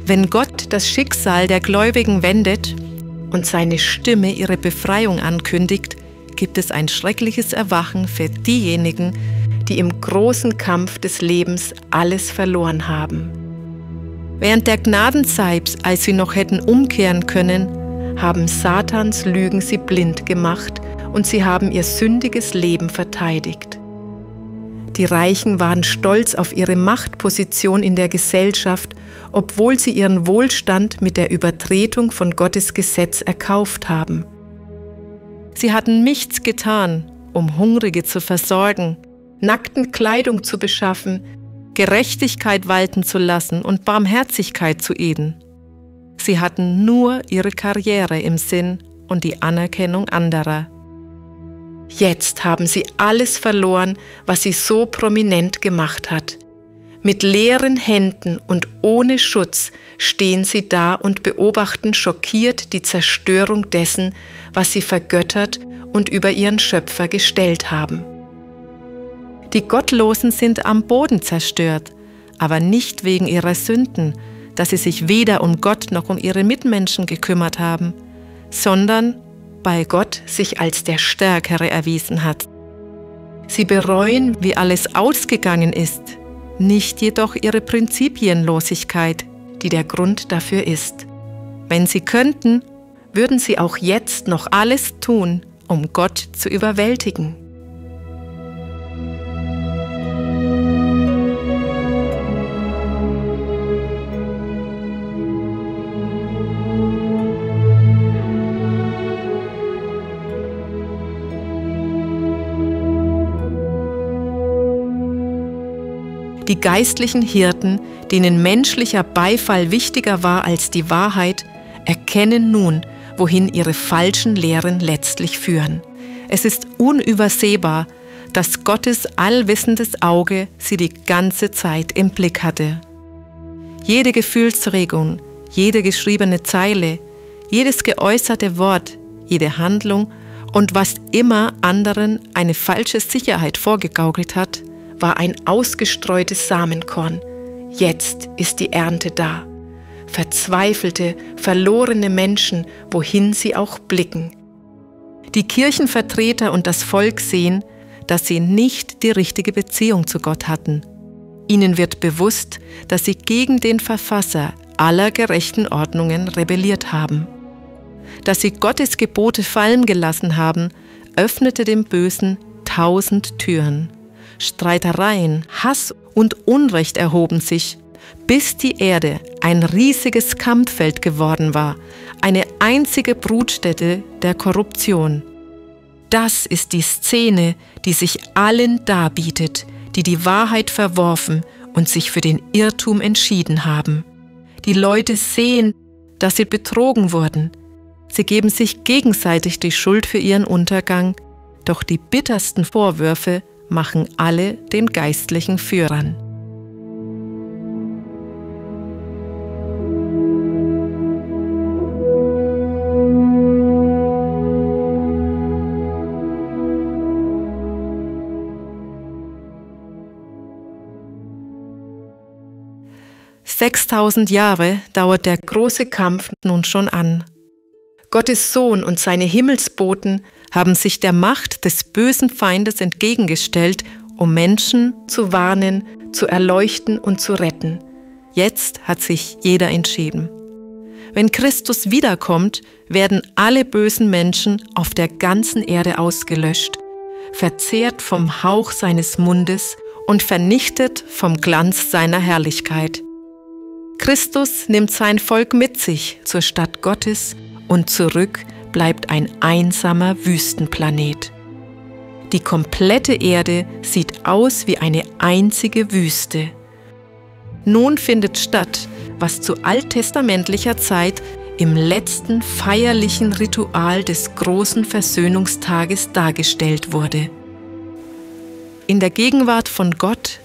Wenn Gott das Schicksal der Gläubigen wendet und seine Stimme ihre Befreiung ankündigt, gibt es ein schreckliches Erwachen für diejenigen, die im großen Kampf des Lebens alles verloren haben. Während der Gnadenzeit, als sie noch hätten umkehren können, haben Satans Lügen sie blind gemacht und sie haben ihr sündiges Leben verteidigt. Die Reichen waren stolz auf ihre Machtposition in der Gesellschaft, obwohl sie ihren Wohlstand mit der Übertretung von Gottes Gesetz erkauft haben. Sie hatten nichts getan, um Hungrige zu versorgen, Nackten Kleidung zu beschaffen, Gerechtigkeit walten zu lassen und Barmherzigkeit zu üben. Sie hatten nur ihre Karriere im Sinn und die Anerkennung anderer. Jetzt haben sie alles verloren, was sie so prominent gemacht hat. Mit leeren Händen und ohne Schutz stehen sie da und beobachten schockiert die Zerstörung dessen, was sie vergöttert und über ihren Schöpfer gestellt haben. Die Gottlosen sind am Boden zerstört, aber nicht wegen ihrer Sünden, dass sie sich weder um Gott noch um ihre Mitmenschen gekümmert haben, sondern weil Gott sich als der Stärkere erwiesen hat. Sie bereuen, wie alles ausgegangen ist, nicht jedoch ihre Prinzipienlosigkeit, die der Grund dafür ist. Wenn sie könnten, würden sie auch jetzt noch alles tun, um Gott zu überwältigen. Die geistlichen Hirten, denen menschlicher Beifall wichtiger war als die Wahrheit, erkennen nun, wohin ihre falschen Lehren letztlich führen. Es ist unübersehbar, dass Gottes allwissendes Auge sie die ganze Zeit im Blick hatte. Jede Gefühlsregung, jede geschriebene Zeile, jedes geäußerte Wort, jede Handlung und was immer anderen eine falsche Sicherheit vorgegaukelt hat, war ein ausgestreutes Samenkorn. Jetzt ist die Ernte da. Verzweifelte, verlorene Menschen, wohin sie auch blicken. Die Kirchenvertreter und das Volk sehen, dass sie nicht die richtige Beziehung zu Gott hatten. Ihnen wird bewusst, dass sie gegen den Verfasser aller gerechten Ordnungen rebelliert haben. Dass sie Gottes Gebote fallen gelassen haben, öffnete dem Bösen 1000 Türen. Streitereien, Hass und Unrecht erhoben sich, bis die Erde ein riesiges Kampffeld geworden war, eine einzige Brutstätte der Korruption. Das ist die Szene, die sich allen darbietet, die die Wahrheit verworfen und sich für den Irrtum entschieden haben. Die Leute sehen, dass sie betrogen wurden. Sie geben sich gegenseitig die Schuld für ihren Untergang, doch die bittersten Vorwürfe machen alle den geistlichen Führern. »6000 Jahre dauert der große Kampf nun schon an. Gottes Sohn und seine Himmelsboten haben sich der Macht des bösen Feindes entgegengestellt, um Menschen zu warnen, zu erleuchten und zu retten. Jetzt hat sich jeder entschieden. Wenn Christus wiederkommt, werden alle bösen Menschen auf der ganzen Erde ausgelöscht, verzehrt vom Hauch seines Mundes und vernichtet vom Glanz seiner Herrlichkeit. Christus nimmt sein Volk mit sich zur Stadt Gottes und zurück bleibt ein einsamer Wüstenplanet. Die komplette Erde sieht aus wie eine einzige Wüste. Nun findet statt, was zu alttestamentlicher Zeit im letzten feierlichen Ritual des großen Versöhnungstages dargestellt wurde. In der Gegenwart von Gott,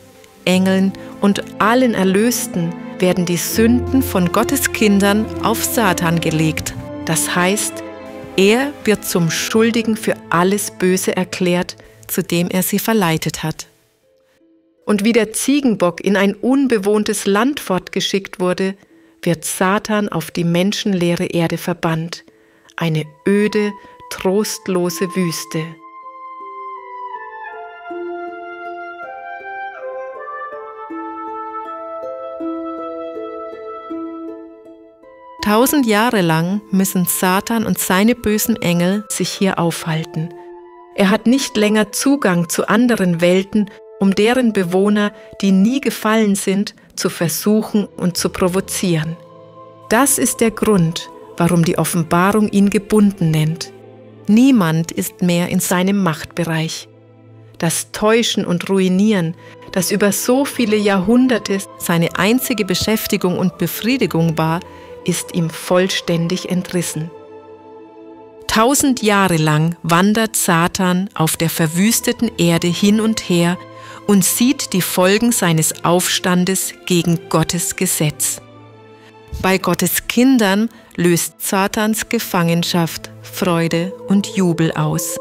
Engeln und allen Erlösten werden die Sünden von Gottes Kindern auf Satan gelegt. Das heißt, er wird zum Schuldigen für alles Böse erklärt, zu dem er sie verleitet hat. Und wie der Ziegenbock in ein unbewohntes Land fortgeschickt wurde, wird Satan auf die menschenleere Erde verbannt, eine öde, trostlose Wüste. Tausend Jahre lang müssen Satan und seine bösen Engel sich hier aufhalten. Er hat nicht länger Zugang zu anderen Welten, um deren Bewohner, die nie gefallen sind, zu versuchen und zu provozieren. Das ist der Grund, warum die Offenbarung ihn gebunden nennt. Niemand ist mehr in seinem Machtbereich. Das Täuschen und Ruinieren, das über so viele Jahrhunderte seine einzige Beschäftigung und Befriedigung war, ist ihm vollständig entrissen. 1000 Jahre lang wandert Satan auf der verwüsteten Erde hin und her und sieht die Folgen seines Aufstandes gegen Gottes Gesetz. Bei Gottes Kindern löst Satans Gefangenschaft Freude und Jubel aus.